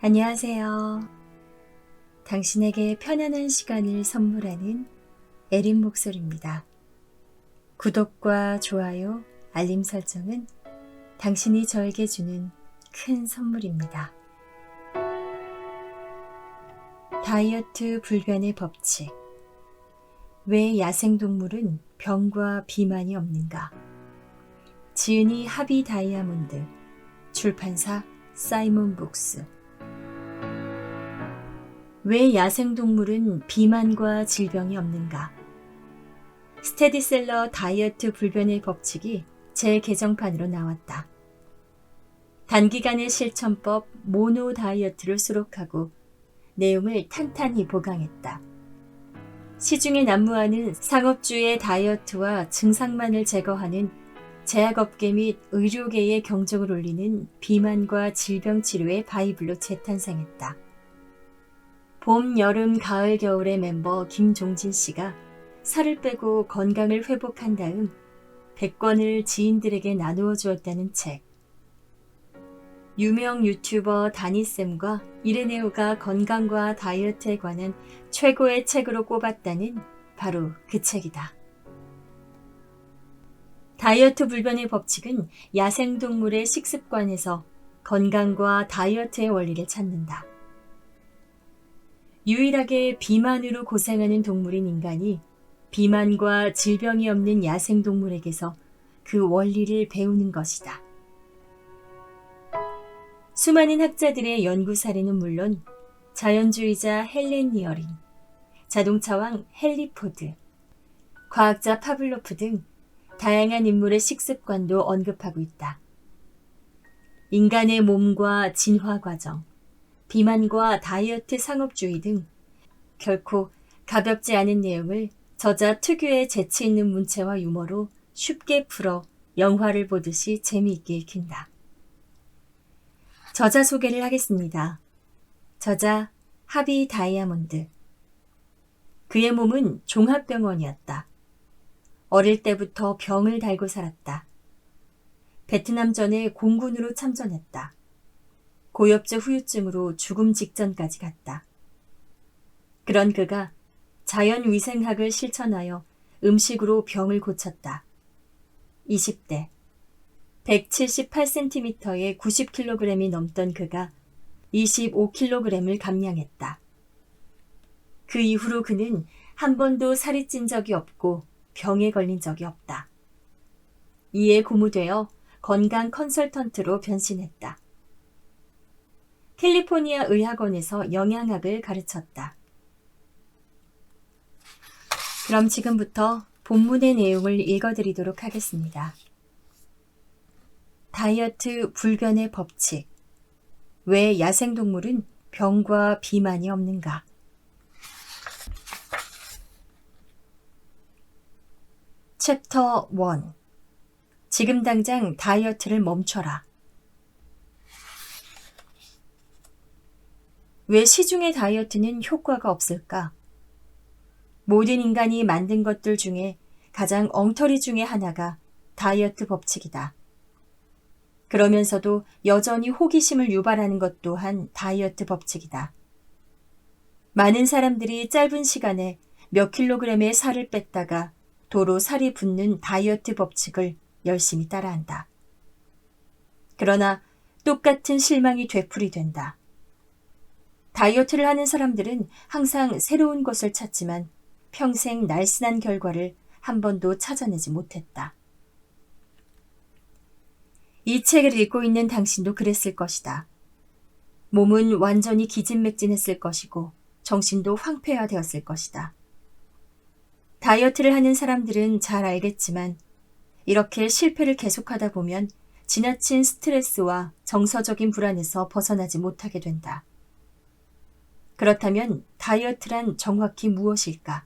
안녕하세요. 당신에게 편안한 시간을 선물하는 에린 목소리입니다. 구독과 좋아요, 알림 설정은 당신이 저에게 주는 큰 선물입니다. 다이어트 불변의 법칙. 왜 야생동물은 병과 비만이 없는가? 지은이 하비 다이아몬드, 출판사 사이먼 북스. 왜 야생동물은 비만과 질병이 없는가? 스테디셀러 다이어트 불변의 법칙이 제 개정판으로 나왔다. 단기간의 실천법 모노 다이어트를 수록하고 내용을 탄탄히 보강했다. 시중에 난무하는 상업주의 다이어트와 증상만을 제거하는 제약업계 및 의료계의 경적을 울리는 비만과 질병 치료의 바이블로 재탄생했다. 봄, 여름, 가을, 겨울의 멤버 김종진 씨가 살을 빼고 건강을 회복한 다음 100권을 지인들에게 나누어 주었다는 책. 유명 유튜버 다니쌤과 이레네오가 건강과 다이어트에 관한 최고의 책으로 꼽았다는 바로 그 책이다. 다이어트 불변의 법칙은 야생동물의 식습관에서 건강과 다이어트의 원리를 찾는다. 유일하게 비만으로 고생하는 동물인 인간이 비만과 질병이 없는 야생동물에게서 그 원리를 배우는 것이다. 수많은 학자들의 연구 사례는 물론 자연주의자 헬렌 니어링, 자동차왕 헨리 포드, 과학자 파블로프 등 다양한 인물의 식습관도 언급하고 있다. 인간의 몸과 진화 과정, 비만과 다이어트 상업주의 등 결코 가볍지 않은 내용을 저자 특유의 재치 있는 문체와 유머로 쉽게 풀어 영화를 보듯이 재미있게 읽힌다. 저자 소개를 하겠습니다. 저자 하비 다이아몬드. 그의 몸은 종합병원이었다. 어릴 때부터 병을 달고 살았다. 베트남전에 공군으로 참전했다. 고엽제 후유증으로 죽음 직전까지 갔다. 그런 그가 자연위생학을 실천하여 음식으로 병을 고쳤다. 20대 178cm에 90kg이 넘던 그가 25kg을 감량했다. 그 이후로 그는 한 번도 살이 찐 적이 없고 병에 걸린 적이 없다. 이에 고무되어 건강 컨설턴트로 변신했다. 캘리포니아 의학원에서 영양학을 가르쳤다. 그럼 지금부터 본문의 내용을 읽어드리도록 하겠습니다. 다이어트 불변의 법칙. 왜 야생동물은 병과 비만이 없는가? 챕터 1. 지금 당장 다이어트를 멈춰라. 왜 시중의 다이어트는 효과가 없을까? 모든 인간이 만든 것들 중에 가장 엉터리 중에 하나가 다이어트 법칙이다. 그러면서도 여전히 호기심을 유발하는 것 또한 다이어트 법칙이다. 많은 사람들이 짧은 시간에 몇 킬로그램의 살을 뺐다가 도로 살이 붙는 다이어트 법칙을 열심히 따라한다. 그러나 똑같은 실망이 되풀이된다. 다이어트를 하는 사람들은 항상 새로운 것을 찾지만 평생 날씬한 결과를 한 번도 찾아내지 못했다. 이 책을 읽고 있는 당신도 그랬을 것이다. 몸은 완전히 기진맥진했을 것이고 정신도 황폐화되었을 것이다. 다이어트를 하는 사람들은 잘 알겠지만 이렇게 실패를 계속하다 보면 지나친 스트레스와 정서적인 불안에서 벗어나지 못하게 된다. 그렇다면 다이어트란 정확히 무엇일까?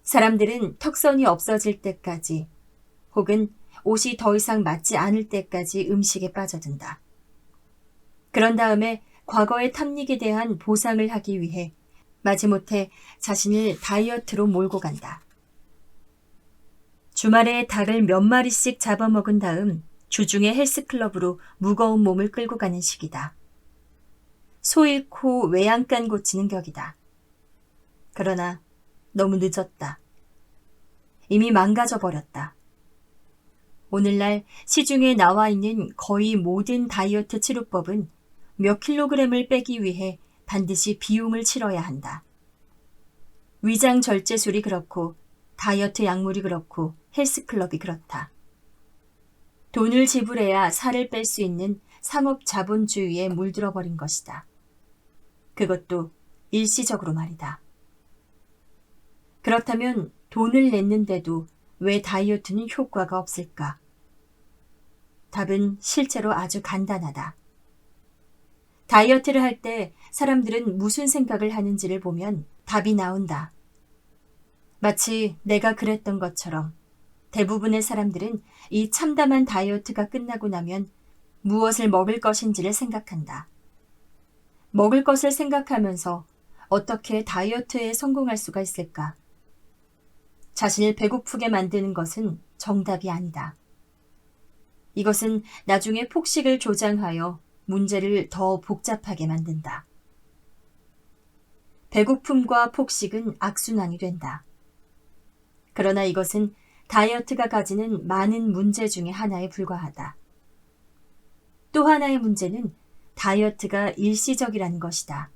사람들은 턱선이 없어질 때까지 혹은 옷이 더 이상 맞지 않을 때까지 음식에 빠져든다. 그런 다음에 과거의 탐닉에 대한 보상을 하기 위해 마지못해 자신을 다이어트로 몰고 간다. 주말에 닭을 몇 마리씩 잡아먹은 다음 주중에 헬스클럽으로 무거운 몸을 끌고 가는 시기다. 소 잃고 외양간 고치는 격이다. 그러나 너무 늦었다. 이미 망가져 버렸다. 오늘날 시중에 나와 있는 거의 모든 다이어트 치료법은 몇 킬로그램을 빼기 위해 반드시 비용을 치러야 한다. 위장 절제술이 그렇고 다이어트 약물이 그렇고 헬스클럽이 그렇다. 돈을 지불해야 살을 뺄 수 있는 상업 자본주의에 물들어 버린 것이다. 그것도 일시적으로 말이다. 그렇다면 돈을 냈는데도 왜 다이어트는 효과가 없을까? 답은 실제로 아주 간단하다. 다이어트를 할 때 사람들은 무슨 생각을 하는지를 보면 답이 나온다. 마치 내가 그랬던 것처럼 대부분의 사람들은 이 참담한 다이어트가 끝나고 나면 무엇을 먹을 것인지를 생각한다. 먹을 것을 생각하면서 어떻게 다이어트에 성공할 수가 있을까? 자신을 배고프게 만드는 것은 정답이 아니다. 이것은 나중에 폭식을 조장하여 문제를 더 복잡하게 만든다. 배고픔과 폭식은 악순환이 된다. 그러나 이것은 다이어트가 가지는 많은 문제 중에 하나에 불과하다. 또 하나의 문제는 다이어트가 일시적이라는 것이다.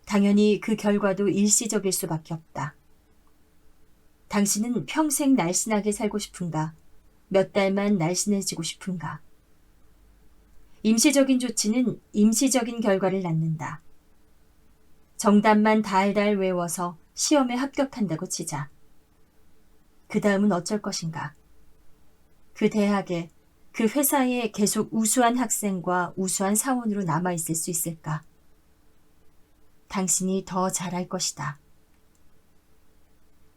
당연히 그 결과도 일시적일 수밖에 없다. 당신은 평생 날씬하게 살고 싶은가? 몇 달만 날씬해지고 싶은가? 임시적인 조치는 임시적인 결과를 낳는다. 정답만 달달 외워서 시험에 합격한다고 치자. 그 다음은 어쩔 것인가? 그 대학에, 그 회사에 계속 우수한 학생과 우수한 사원으로 남아있을 수 있을까? 당신이 더 잘할 것이다.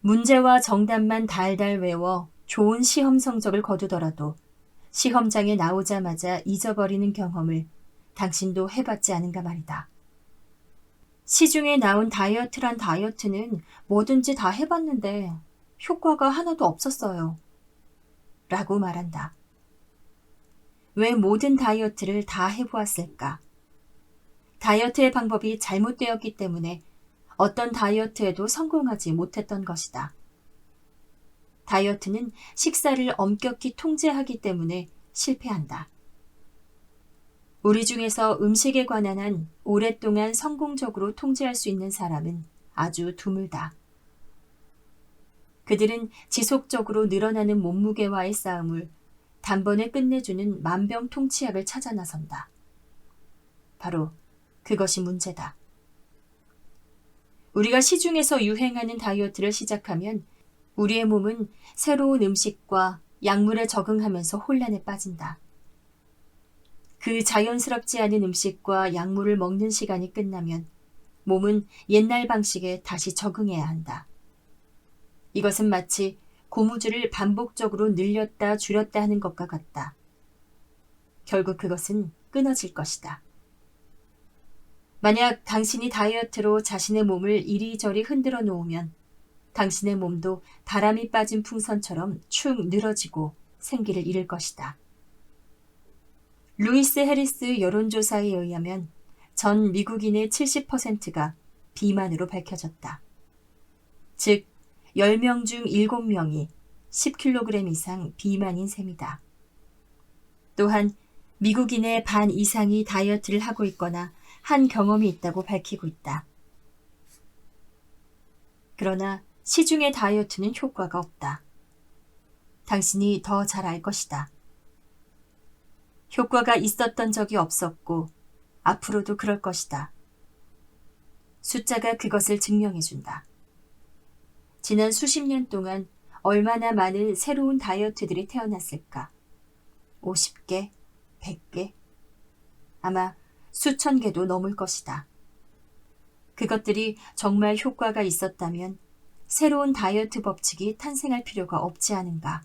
문제와 정답만 달달 외워 좋은 시험 성적을 거두더라도 시험장에 나오자마자 잊어버리는 경험을 당신도 해봤지 않은가 말이다. 시중에 나온 다이어트란 다이어트는 뭐든지 다 해봤는데 효과가 하나도 없었어요. 라고 말한다. 왜 모든 다이어트를 다 해보았을까? 다이어트의 방법이 잘못되었기 때문에 어떤 다이어트에도 성공하지 못했던 것이다. 다이어트는 식사를 엄격히 통제하기 때문에 실패한다. 우리 중에서 음식에 관한 한 오랫동안 성공적으로 통제할 수 있는 사람은 아주 드물다. 그들은 지속적으로 늘어나는 몸무게와의 싸움을 단번에 끝내주는 만병통치약을 찾아 나선다. 바로 그것이 문제다. 우리가 시중에서 유행하는 다이어트를 시작하면 우리의 몸은 새로운 음식과 약물에 적응하면서 혼란에 빠진다. 그 자연스럽지 않은 음식과 약물을 먹는 시간이 끝나면 몸은 옛날 방식에 다시 적응해야 한다. 이것은 마치 고무줄을 반복적으로 늘렸다 줄였다 하는 것과 같다. 결국 그것은 끊어질 것이다. 만약 당신이 다이어트로 자신의 몸을 이리저리 흔들어 놓으면 당신의 몸도 바람이 빠진 풍선처럼 축 늘어지고 생기를 잃을 것이다. 루이스 해리스 여론조사에 의하면 전 미국인의 70%가 비만으로 밝혀졌다. 즉 10명 중 7명이 10kg 이상 비만인 셈이다. 또한 미국인의 반 이상이 다이어트를 하고 있거나 한 경험이 있다고 밝히고 있다. 그러나 시중의 다이어트는 효과가 없다. 당신이 더 잘 알 것이다. 효과가 있었던 적이 없었고 앞으로도 그럴 것이다. 숫자가 그것을 증명해준다. 지난 수십 년 동안 얼마나 많은 새로운 다이어트들이 태어났을까? 50개? 100개? 아마 수천 개도 넘을 것이다. 그것들이 정말 효과가 있었다면 새로운 다이어트 법칙이 탄생할 필요가 없지 않은가?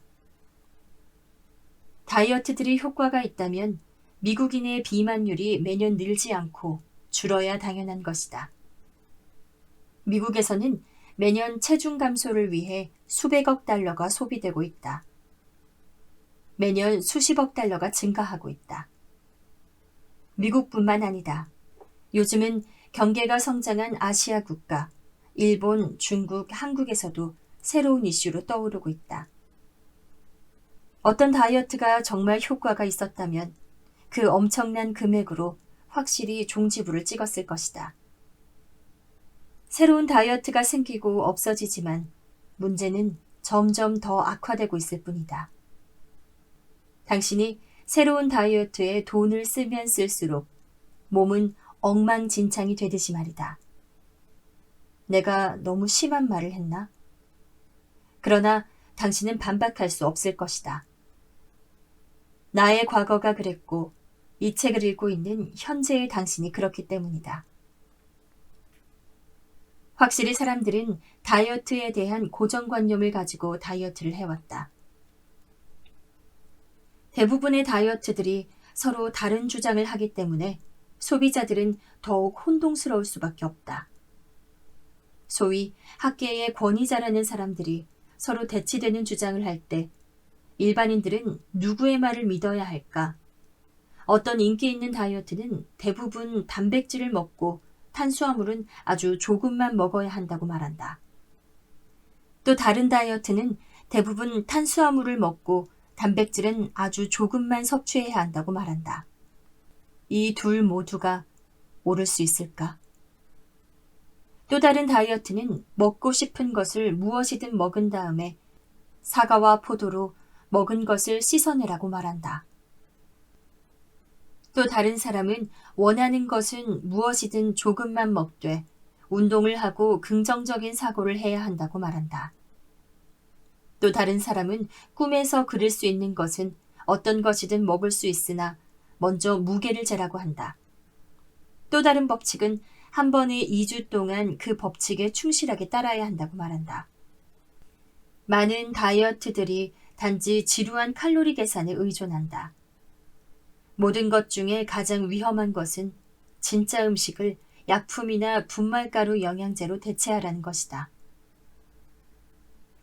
다이어트들이 효과가 있다면 미국인의 비만율이 매년 늘지 않고 줄어야 당연한 것이다. 미국에서는 매년 체중 감소를 위해 수백억 달러가 소비되고 있다. 매년 수십억 달러가 증가하고 있다. 미국뿐만 아니다. 요즘은 경계가 성장한 아시아 국가, 일본, 중국, 한국에서도 새로운 이슈로 떠오르고 있다. 어떤 다이어트가 정말 효과가 있었다면 그 엄청난 금액으로 확실히 종지부를 찍었을 것이다. 새로운 다이어트가 생기고 없어지지만 문제는 점점 더 악화되고 있을 뿐이다. 당신이 새로운 다이어트에 돈을 쓰면 쓸수록 몸은 엉망진창이 되듯이 말이다. 내가 너무 심한 말을 했나? 그러나 당신은 반박할 수 없을 것이다. 나의 과거가 그랬고 이 책을 읽고 있는 현재의 당신이 그렇기 때문이다. 확실히 사람들은 다이어트에 대한 고정관념을 가지고 다이어트를 해왔다. 대부분의 다이어트들이 서로 다른 주장을 하기 때문에 소비자들은 더욱 혼동스러울 수밖에 없다. 소위 학계의 권위자라는 사람들이 서로 대치되는 주장을 할 때 일반인들은 누구의 말을 믿어야 할까? 어떤 인기 있는 다이어트는 대부분 단백질을 먹고 탄수화물은 아주 조금만 먹어야 한다고 말한다. 또 다른 다이어트는 대부분 탄수화물을 먹고 단백질은 아주 조금만 섭취해야 한다고 말한다. 이 둘 모두가 옳을 수 있을까? 또 다른 다이어트는 먹고 싶은 것을 무엇이든 먹은 다음에 사과와 포도로 먹은 것을 씻어내라고 말한다. 또 다른 사람은 원하는 것은 무엇이든 조금만 먹되 운동을 하고 긍정적인 사고를 해야 한다고 말한다. 또 다른 사람은 꿈에서 그릴 수 있는 것은 어떤 것이든 먹을 수 있으나 먼저 무게를 재라고 한다. 또 다른 법칙은 한 번에 2주 동안 그 법칙에 충실하게 따라야 한다고 말한다. 많은 다이어트들이 단지 지루한 칼로리 계산에 의존한다. 모든 것 중에 가장 위험한 것은 진짜 음식을 약품이나 분말가루 영양제로 대체하라는 것이다.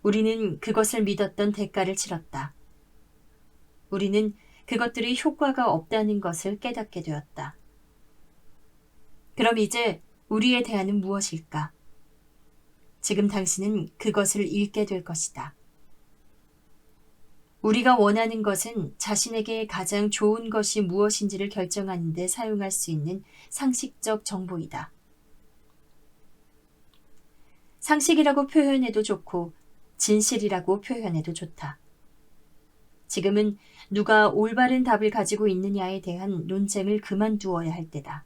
우리는 그것을 믿었던 대가를 치렀다. 우리는 그것들이 효과가 없다는 것을 깨닫게 되었다. 그럼 이제 우리의 대안은 무엇일까? 지금 당신은 그것을 읽게 될 것이다. 우리가 원하는 것은 자신에게 가장 좋은 것이 무엇인지를 결정하는 데 사용할 수 있는 상식적 정보이다. 상식이라고 표현해도 좋고 진실이라고 표현해도 좋다. 지금은 누가 올바른 답을 가지고 있느냐에 대한 논쟁을 그만두어야 할 때다.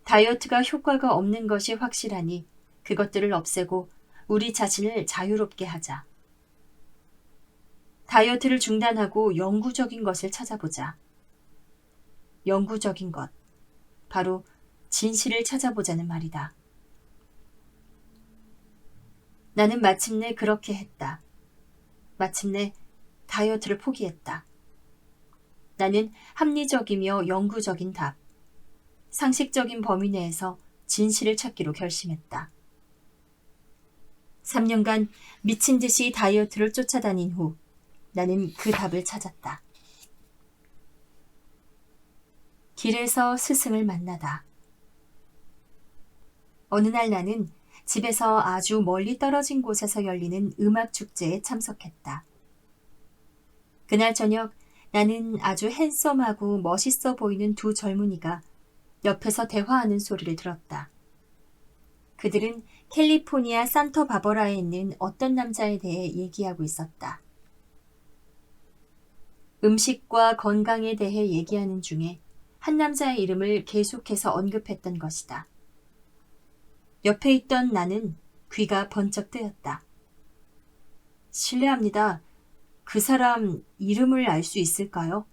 다이어트가 효과가 없는 것이 확실하니 그것들을 없애고 우리 자신을 자유롭게 하자. 다이어트를 중단하고 영구적인 것을 찾아보자. 영구적인 것, 바로 진실을 찾아보자는 말이다. 나는 마침내 그렇게 했다. 마침내 다이어트를 포기했다. 나는 합리적이며 영구적인 답, 상식적인 범위 내에서 진실을 찾기로 결심했다. 3년간 미친 듯이 다이어트를 쫓아다닌 후 나는 그 답을 찾았다. 길에서 스승을 만나다. 어느 날 나는 집에서 아주 멀리 떨어진 곳에서 열리는 음악 축제에 참석했다. 그날 저녁 나는 아주 핸섬하고 멋있어 보이는 두 젊은이가 옆에서 대화하는 소리를 들었다. 그들은 캘리포니아 산타바버라에 있는 어떤 남자에 대해 얘기하고 있었다. 음식과 건강에 대해 얘기하는 중에 한 남자의 이름을 계속해서 언급했던 것이다. 옆에 있던 나는 귀가 번쩍 뜨였다. 실례합니다. 그 사람 이름을 알 수 있을까요?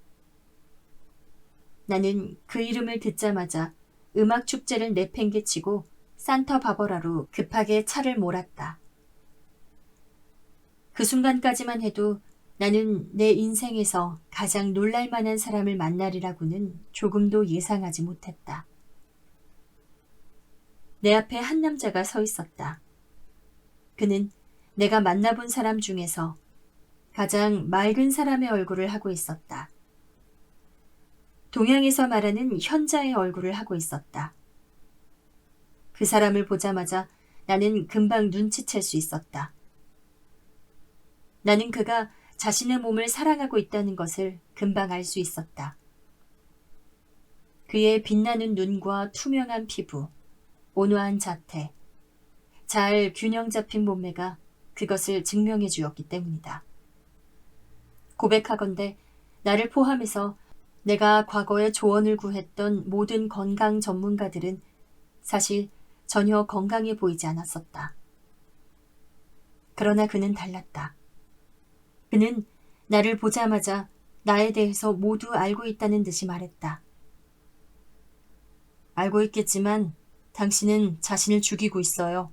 나는 그 이름을 듣자마자 음악 축제를 내팽개치고 산타바버라로 급하게 차를 몰았다. 그 순간까지만 해도 나는 내 인생에서 가장 놀랄만한 사람을 만나리라고는 조금도 예상하지 못했다. 내 앞에 한 남자가 서 있었다. 그는 내가 만나본 사람 중에서 가장 맑은 사람의 얼굴을 하고 있었다. 동양에서 말하는 현자의 얼굴을 하고 있었다. 그 사람을 보자마자 나는 금방 눈치챌 수 있었다. 나는 그가 자신의 몸을 사랑하고 있다는 것을 금방 알 수 있었다. 그의 빛나는 눈과 투명한 피부, 온화한 자태, 잘 균형 잡힌 몸매가 그것을 증명해 주었기 때문이다. 고백하건대 나를 포함해서 내가 과거에 조언을 구했던 모든 건강 전문가들은 사실 전혀 건강해 보이지 않았었다. 그러나 그는 달랐다. 그는 나를 보자마자 나에 대해서 모두 알고 있다는 듯이 말했다. 알고 있겠지만 당신은 자신을 죽이고 있어요.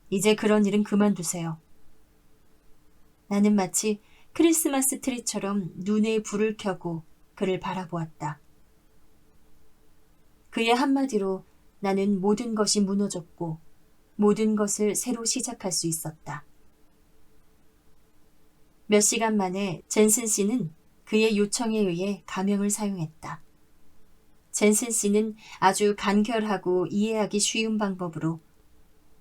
이제 그런 일은 그만두세요. 나는 마치 크리스마스 트리처럼 눈에 불을 켜고 그를 바라보았다. 그의 한마디로 나는 모든 것이 무너졌고 모든 것을 새로 시작할 수 있었다. 몇 시간 만에 젠슨 씨는 그의 요청에 의해 가명을 사용했다. 젠슨 씨는 아주 간결하고 이해하기 쉬운 방법으로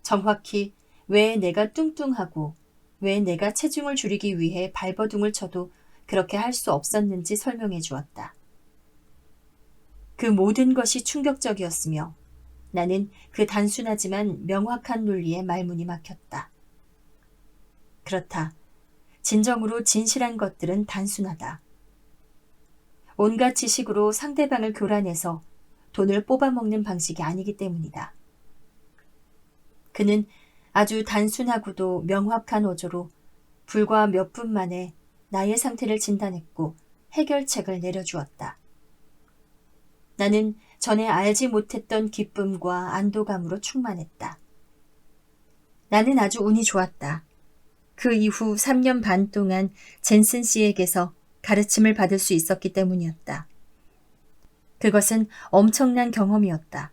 정확히 왜 내가 뚱뚱하고 왜 내가 체중을 줄이기 위해 발버둥을 쳐도 그렇게 할 수 없었는지 설명해 주었다. 그 모든 것이 충격적이었으며 나는 그 단순하지만 명확한 논리에 말문이 막혔다. 그렇다. 진정으로 진실한 것들은 단순하다. 온갖 지식으로 상대방을 교란해서 돈을 뽑아먹는 방식이 아니기 때문이다. 그는 아주 단순하고도 명확한 어조로 불과 몇 분 만에 나의 상태를 진단했고 해결책을 내려주었다. 나는 전에 알지 못했던 기쁨과 안도감으로 충만했다. 나는 아주 운이 좋았다. 그 이후 3년 반 동안 젠슨 씨에게서 가르침을 받을 수 있었기 때문이었다. 그것은 엄청난 경험이었다.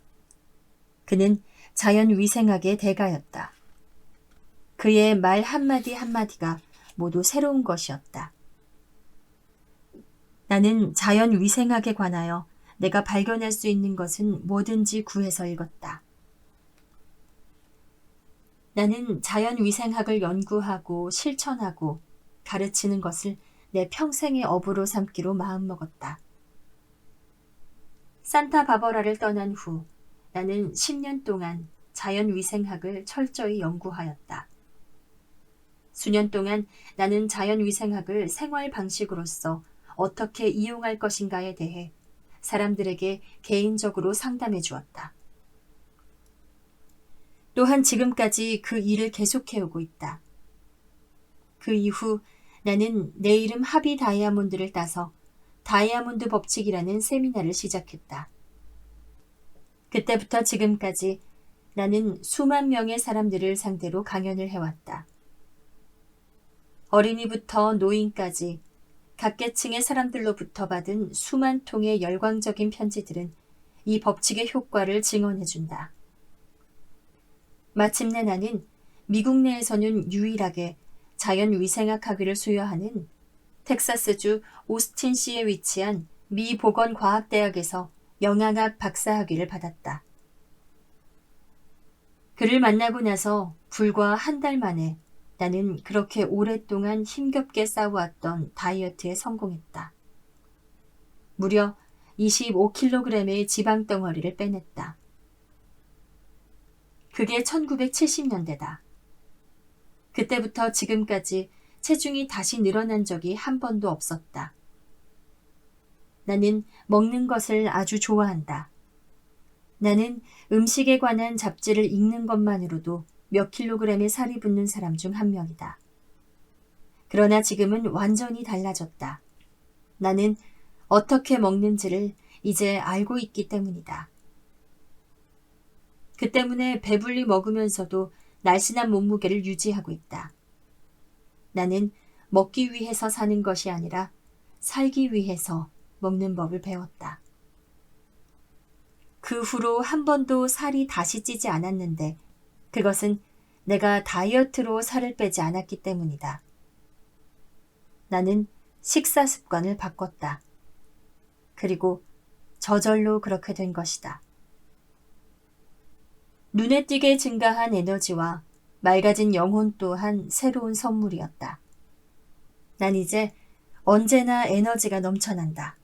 그는 자연위생학의 대가였다. 그의 말 한마디 한마디가 모두 새로운 것이었다. 나는 자연위생학에 관하여 내가 발견할 수 있는 것은 뭐든지 구해서 읽었다. 나는 자연위생학을 연구하고 실천하고 가르치는 것을 내 평생의 업으로 삼기로 마음먹었다. 산타바버라를 떠난 후 나는 10년 동안 자연위생학을 철저히 연구하였다. 수년 동안 나는 자연위생학을 생활 방식으로서 어떻게 이용할 것인가에 대해 사람들에게 개인적으로 상담해 주었다. 또한 지금까지 그 일을 계속해오고 있다. 그 이후 나는 내 이름 하비 다이아몬드를 따서 다이아몬드 법칙이라는 세미나를 시작했다. 그때부터 지금까지 나는 수만 명의 사람들을 상대로 강연을 해왔다. 어린이부터 노인까지 각 계층의 사람들로부터 받은 수만 통의 열광적인 편지들은 이 법칙의 효과를 증언해준다. 마침내 나는 미국 내에서는 유일하게 자연위생학 학위를 수여하는 텍사스주 오스틴시에 위치한 미 보건과학대학에서 영양학 박사학위를 받았다. 그를 만나고 나서 불과 한 달 만에 나는 그렇게 오랫동안 힘겹게 싸워왔던 다이어트에 성공했다. 무려 25kg의 지방 덩어리를 빼냈다. 그게 1970년대다. 그때부터 지금까지 체중이 다시 늘어난 적이 한 번도 없었다. 나는 먹는 것을 아주 좋아한다. 나는 음식에 관한 잡지를 읽는 것만으로도 몇 킬로그램의 살이 붙는 사람 중 한 명이다. 그러나 지금은 완전히 달라졌다. 나는 어떻게 먹는지를 이제 알고 있기 때문이다. 그 때문에 배불리 먹으면서도 날씬한 몸무게를 유지하고 있다. 나는 먹기 위해서 사는 것이 아니라 살기 위해서 먹는 법을 배웠다. 그 후로 한 번도 살이 다시 찌지 않았는데 그것은 내가 다이어트로 살을 빼지 않았기 때문이다. 나는 식사 습관을 바꿨다. 그리고 저절로 그렇게 된 것이다. 눈에 띄게 증가한 에너지와 맑아진 영혼 또한 새로운 선물이었다. 난 이제 언제나 에너지가 넘쳐난다.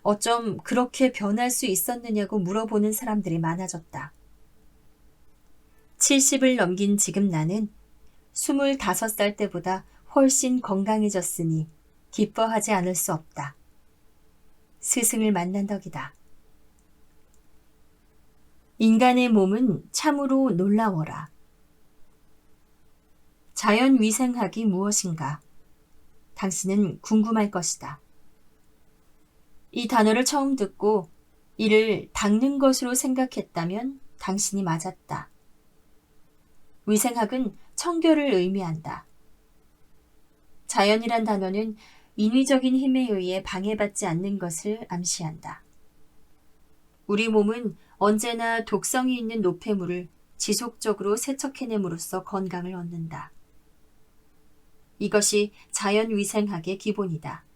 어쩜 그렇게 변할 수 있었느냐고 물어보는 사람들이 많아졌다. 70을 넘긴 지금 나는 25살 때보다 훨씬 건강해졌으니 기뻐하지 않을 수 없다. 스승을 만난 덕이다. 인간의 몸은 참으로 놀라워라. 자연위생학이 무엇인가? 당신은 궁금할 것이다. 이 단어를 처음 듣고 이를 닦는 것으로 생각했다면 당신이 맞았다. 위생학은 청결을 의미한다. 자연이란 단어는 인위적인 힘에 의해 방해받지 않는 것을 암시한다. 우리 몸은 언제나 독성이 있는 노폐물을 지속적으로 세척해냄으로써 건강을 얻는다. 이것이 자연위생학의 기본이다.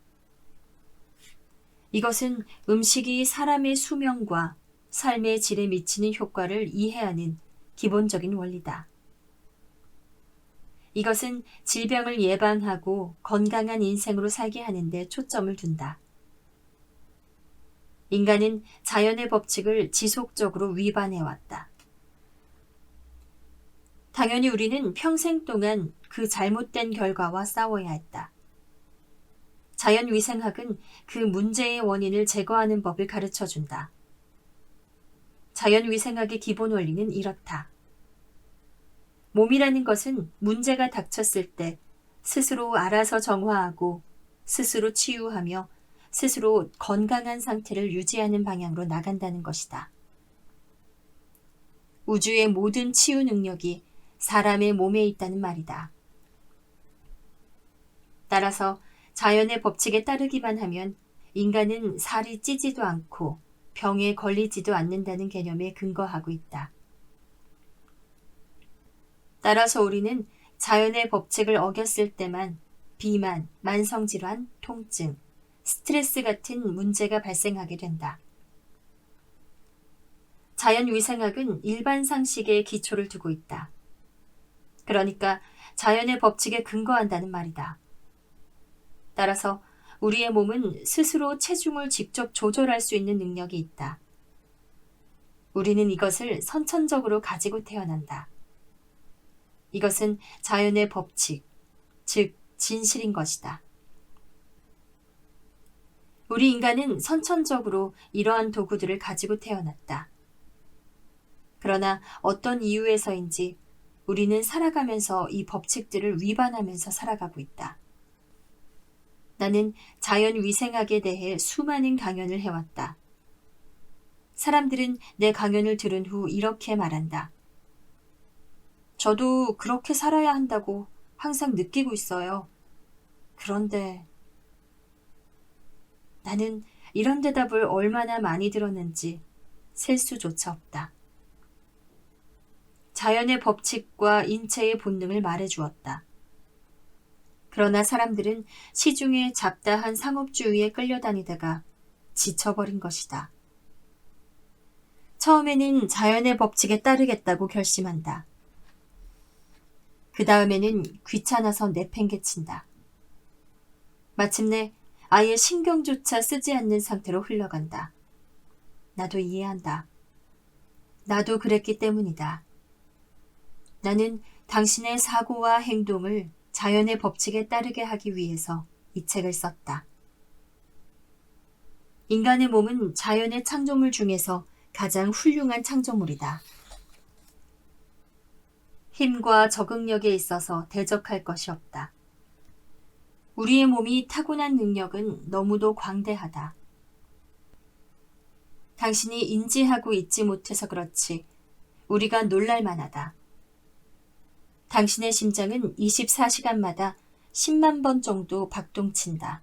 이것은 음식이 사람의 수명과 삶의 질에 미치는 효과를 이해하는 기본적인 원리다. 이것은 질병을 예방하고 건강한 인생으로 살게 하는 데 초점을 둔다. 인간은 자연의 법칙을 지속적으로 위반해왔다. 당연히 우리는 평생 동안 그 잘못된 결과와 싸워야 했다. 자연위생학은 그 문제의 원인을 제거하는 법을 가르쳐준다. 자연위생학의 기본 원리는 이렇다. 몸이라는 것은 문제가 닥쳤을 때 스스로 알아서 정화하고 스스로 치유하며 스스로 건강한 상태를 유지하는 방향으로 나간다는 것이다. 우주의 모든 치유 능력이 사람의 몸에 있다는 말이다. 따라서 자연의 법칙에 따르기만 하면 인간은 살이 찌지도 않고 병에 걸리지도 않는다는 개념에 근거하고 있다. 따라서 우리는 자연의 법칙을 어겼을 때만 비만, 만성질환, 통증, 스트레스 같은 문제가 발생하게 된다. 자연위생학은 일반 상식에 기초를 두고 있다. 그러니까 자연의 법칙에 근거한다는 말이다. 따라서 우리의 몸은 스스로 체중을 직접 조절할 수 있는 능력이 있다. 우리는 이것을 선천적으로 가지고 태어난다. 이것은 자연의 법칙, 즉 진실인 것이다. 우리 인간은 선천적으로 이러한 도구들을 가지고 태어났다. 그러나 어떤 이유에서인지 우리는 살아가면서 이 법칙들을 위반하면서 살아가고 있다. 나는 자연위생학에 대해 수많은 강연을 해왔다. 사람들은 내 강연을 들은 후 이렇게 말한다. 저도 그렇게 살아야 한다고 항상 느끼고 있어요. 그런데 나는 이런 대답을 얼마나 많이 들었는지 셀 수조차 없다. 자연의 법칙과 인체의 본능을 말해주었다. 그러나 사람들은 시중에 잡다한 상업주의에 끌려다니다가 지쳐버린 것이다. 처음에는 자연의 법칙에 따르겠다고 결심한다. 그 다음에는 귀찮아서 내팽개친다. 마침내 아예 신경조차 쓰지 않는 상태로 흘러간다. 나도 이해한다. 나도 그랬기 때문이다. 나는 당신의 사고와 행동을 자연의 법칙에 따르게 하기 위해서 이 책을 썼다. 인간의 몸은 자연의 창조물 중에서 가장 훌륭한 창조물이다. 힘과 적응력에 있어서 대적할 것이 없다. 우리의 몸이 타고난 능력은 너무도 광대하다. 당신이 인지하고 있지 못해서 그렇지 우리가 놀랄 만하다. 당신의 심장은 24시간마다 10만 번 정도 박동친다.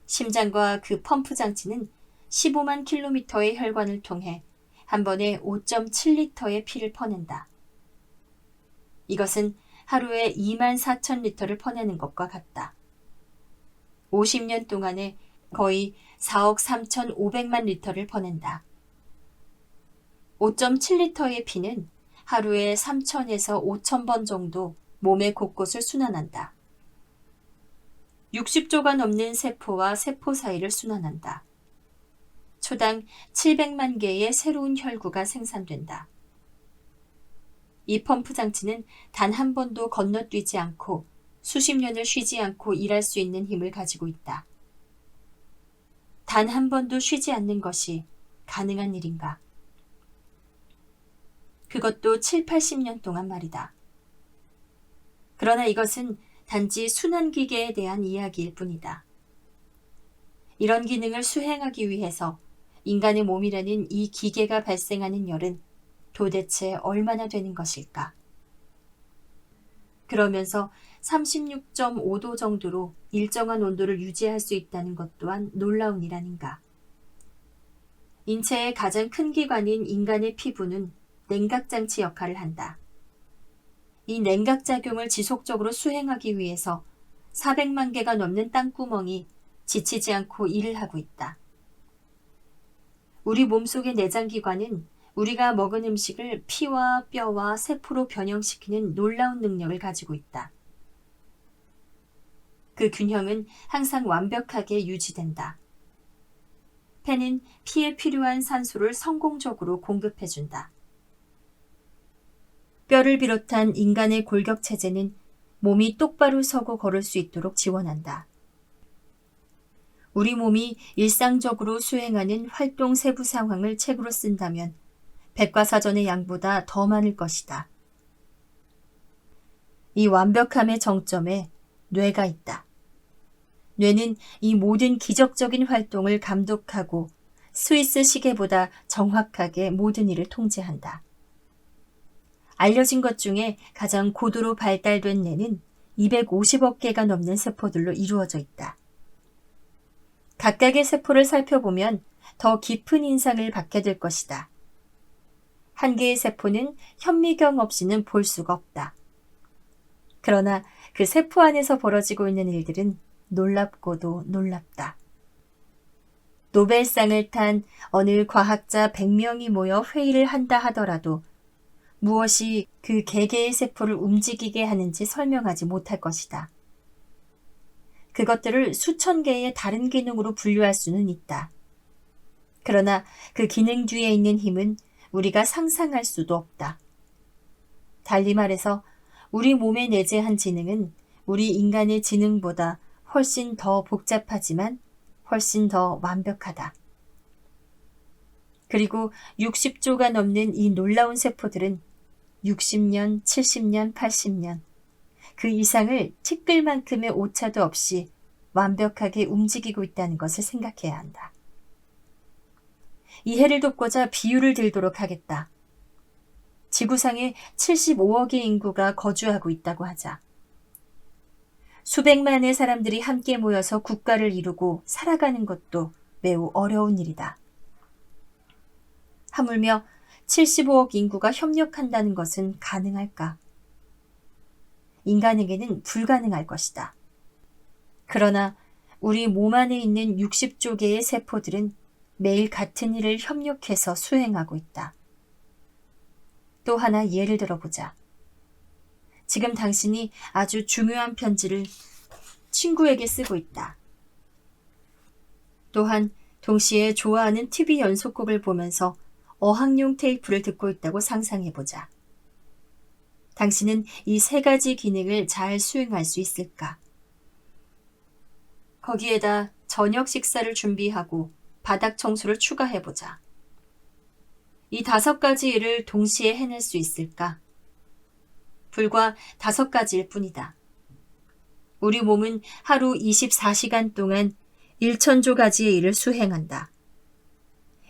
심장과 그 펌프 장치는 15만 킬로미터의 혈관을 통해 한 번에 5.7리터의 피를 퍼낸다. 이것은 하루에 2만 4천 리터를 퍼내는 것과 같다. 50년 동안에 거의 4억 3,500만 리터를 퍼낸다. 5.7리터의 피는 하루에 3,000에서 5,000번 정도 몸의 곳곳을 순환한다. 60조가 넘는 세포와 세포 사이를 순환한다. 초당 700만 개의 새로운 혈구가 생산된다. 이 펌프 장치는 단 한 번도 건너뛰지 않고 수십 년을 쉬지 않고 일할 수 있는 힘을 가지고 있다. 단 한 번도 쉬지 않는 것이 가능한 일인가? 그것도 7, 80년 동안 말이다. 그러나 이것은 단지 순환기계에 대한 이야기일 뿐이다. 이런 기능을 수행하기 위해서 인간의 몸이라는 이 기계가 발생하는 열은 도대체 얼마나 되는 것일까? 그러면서 36.5도 정도로 일정한 온도를 유지할 수 있다는 것 또한 놀라운 일 아닌가? 인체의 가장 큰 기관인 인간의 피부는 냉각장치 역할을 한다. 이 냉각작용을 지속적으로 수행하기 위해서 400만 개가 넘는 땅구멍이 지치지 않고 일을 하고 있다. 우리 몸속의 내장기관은 우리가 먹은 음식을 피와 뼈와 세포로 변형시키는 놀라운 능력을 가지고 있다. 그 균형은 항상 완벽하게 유지된다. 폐는 피에 필요한 산소를 성공적으로 공급해준다. 뼈를 비롯한 인간의 골격체제는 몸이 똑바로 서고 걸을 수 있도록 지원한다. 우리 몸이 일상적으로 수행하는 활동 세부 상황을 책으로 쓴다면 백과사전의 양보다 더 많을 것이다. 이 완벽함의 정점에 뇌가 있다. 뇌는 이 모든 기적적인 활동을 감독하고 스위스 시계보다 정확하게 모든 일을 통제한다. 알려진 것 중에 가장 고도로 발달된 뇌는 250억 개가 넘는 세포들로 이루어져 있다. 각각의 세포를 살펴보면 더 깊은 인상을 받게 될 것이다. 한 개의 세포는 현미경 없이는 볼 수가 없다. 그러나 그 세포 안에서 벌어지고 있는 일들은 놀랍고도 놀랍다. 노벨상을 탄 어느 과학자 100명이 모여 회의를 한다 하더라도 무엇이 그 개개의 세포를 움직이게 하는지 설명하지 못할 것이다. 그것들을 수천 개의 다른 기능으로 분류할 수는 있다. 그러나 그 기능 뒤에 있는 힘은 우리가 상상할 수도 없다. 달리 말해서 우리 몸에 내재한 지능은 우리 인간의 지능보다 훨씬 더 복잡하지만 훨씬 더 완벽하다. 그리고 60조가 넘는 이 놀라운 세포들은 60년, 70년, 80년 그 이상을 티끌만큼의 오차도 없이 완벽하게 움직이고 있다는 것을 생각해야 한다. 이해를 돕고자 비유를 들도록 하겠다. 지구상에 75억의 인구가 거주하고 있다고 하자. 수백만의 사람들이 함께 모여서 국가를 이루고 살아가는 것도 매우 어려운 일이다. 하물며 75억 인구가 협력한다는 것은 가능할까? 인간에게는 불가능할 것이다. 그러나 우리 몸 안에 있는 60조 개의 세포들은 매일 같은 일을 협력해서 수행하고 있다. 또 하나 예를 들어보자. 지금 당신이 아주 중요한 편지를 친구에게 쓰고 있다. 또한 동시에 좋아하는 TV 연속곡을 보면서 어학용 테이프를 듣고 있다고 상상해보자. 당신은 이 세 가지 기능을 잘 수행할 수 있을까? 거기에다 저녁 식사를 준비하고 바닥 청소를 추가해보자. 이 5가지 일을 동시에 해낼 수 있을까? 불과 5가지일 뿐이다. 우리 몸은 하루 24시간 동안 1천조 가지의 일을 수행한다.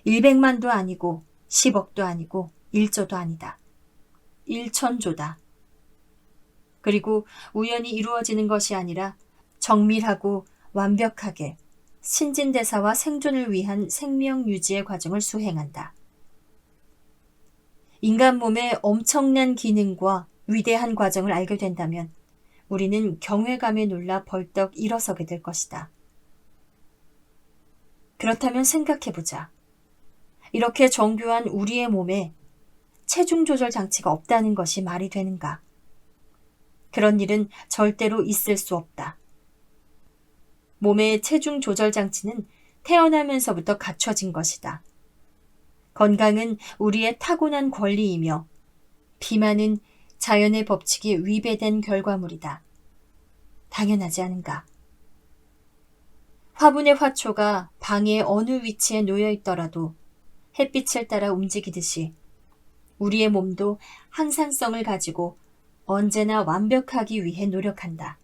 100만도 아니고 10억도 아니고 1조도 아니다. 1천조다. 그리고 우연히 이루어지는 것이 아니라 정밀하고 완벽하게 신진대사와 생존을 위한 생명 유지의 과정을 수행한다. 인간 몸의 엄청난 기능과 위대한 과정을 알게 된다면 우리는 경외감에 놀라 벌떡 일어서게 될 것이다. 그렇다면 생각해보자. 이렇게 정교한 우리의 몸에 체중 조절 장치가 없다는 것이 말이 되는가? 그런 일은 절대로 있을 수 없다. 몸의 체중 조절 장치는 태어나면서부터 갖춰진 것이다. 건강은 우리의 타고난 권리이며 비만은 자연의 법칙이 위배된 결과물이다. 당연하지 않은가? 화분의 화초가 방의 어느 위치에 놓여 있더라도 햇빛을 따라 움직이듯이 우리의 몸도 항상성을 가지고 언제나 완벽하기 위해 노력한다.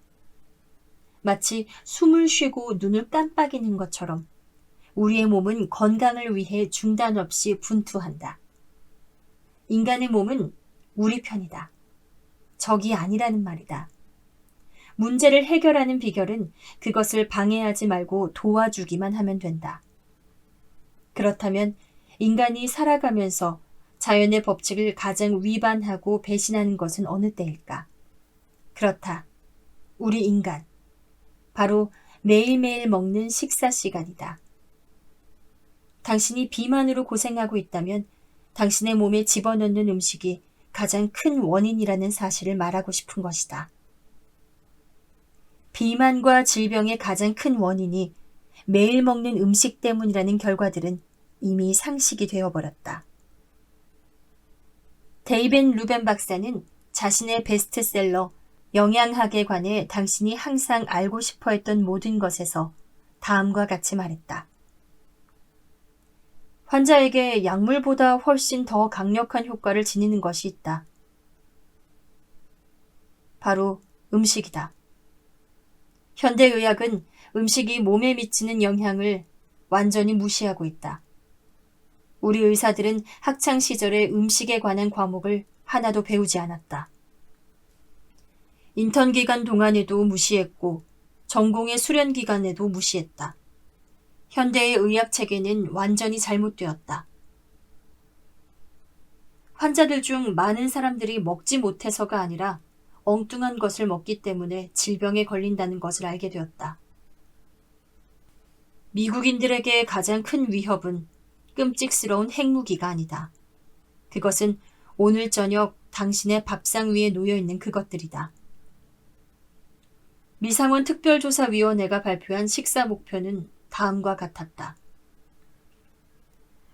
마치 숨을 쉬고 눈을 깜빡이는 것처럼 우리의 몸은 건강을 위해 중단 없이 분투한다. 인간의 몸은 우리 편이다. 적이 아니라는 말이다. 문제를 해결하는 비결은 그것을 방해하지 말고 도와주기만 하면 된다. 그렇다면 인간이 살아가면서 자연의 법칙을 가장 위반하고 배신하는 것은 어느 때일까? 그렇다. 우리 인간. 바로 매일매일 먹는 식사 시간이다. 당신이 비만으로 고생하고 있다면 당신의 몸에 집어넣는 음식이 가장 큰 원인이라는 사실을 말하고 싶은 것이다. 비만과 질병의 가장 큰 원인이 매일 먹는 음식 때문이라는 결과들은 이미 상식이 되어버렸다. 데이벤 루벤 박사는 자신의 베스트셀러 영양학에 관해 당신이 항상 알고 싶어 했던 모든 것에서 다음과 같이 말했다. 환자에게 약물보다 훨씬 더 강력한 효과를 지니는 것이 있다. 바로 음식이다. 현대의학은 음식이 몸에 미치는 영향을 완전히 무시하고 있다. 우리 의사들은 학창시절에 음식에 관한 과목을 하나도 배우지 않았다. 인턴 기간 동안에도 무시했고 전공의 수련 기간에도 무시했다. 현대의 의학 체계는 완전히 잘못되었다. 환자들 중 많은 사람들이 먹지 못해서가 아니라 엉뚱한 것을 먹기 때문에 질병에 걸린다는 것을 알게 되었다. 미국인들에게 가장 큰 위협은 끔찍스러운 핵무기가 아니다. 그것은 오늘 저녁 당신의 밥상 위에 놓여있는 그것들이다. 미상원 특별조사위원회가 발표한 식사 목표는 다음과 같았다.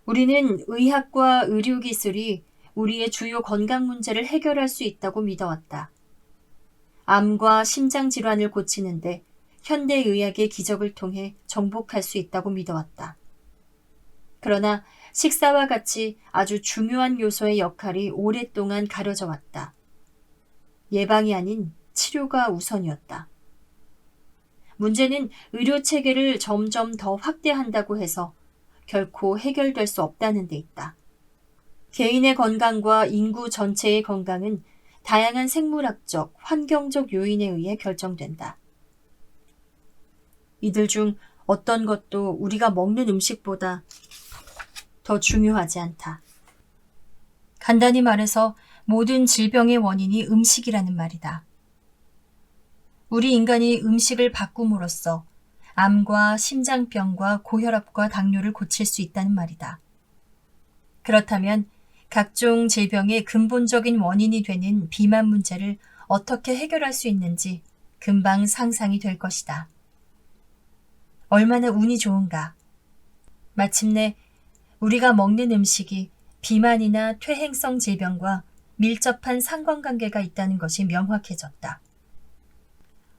우리는 의학과 의료기술이 우리의 주요 건강 문제를 해결할 수 있다고 믿어왔다. 암과 심장질환을 고치는데 현대의학의 기적을 통해 정복할 수 있다고 믿어왔다. 그러나 식사와 같이 아주 중요한 요소의 역할이 오랫동안 가려져 왔다. 예방이 아닌 치료가 우선이었다. 문제는 의료체계를 점점 더 확대한다고 해서 결코 해결될 수 없다는 데 있다. 개인의 건강과 인구 전체의 건강은 다양한 생물학적, 환경적 요인에 의해 결정된다. 이들 중 어떤 것도 우리가 먹는 음식보다 더 중요하지 않다. 간단히 말해서 모든 질병의 원인이 음식이라는 말이다. 우리 인간이 음식을 바꿈으로써 암과 심장병과 고혈압과 당뇨를 고칠 수 있다는 말이다. 그렇다면 각종 질병의 근본적인 원인이 되는 비만 문제를 어떻게 해결할 수 있는지 금방 상상이 될 것이다. 얼마나 운이 좋은가. 마침내 우리가 먹는 음식이 비만이나 퇴행성 질병과 밀접한 상관관계가 있다는 것이 명확해졌다.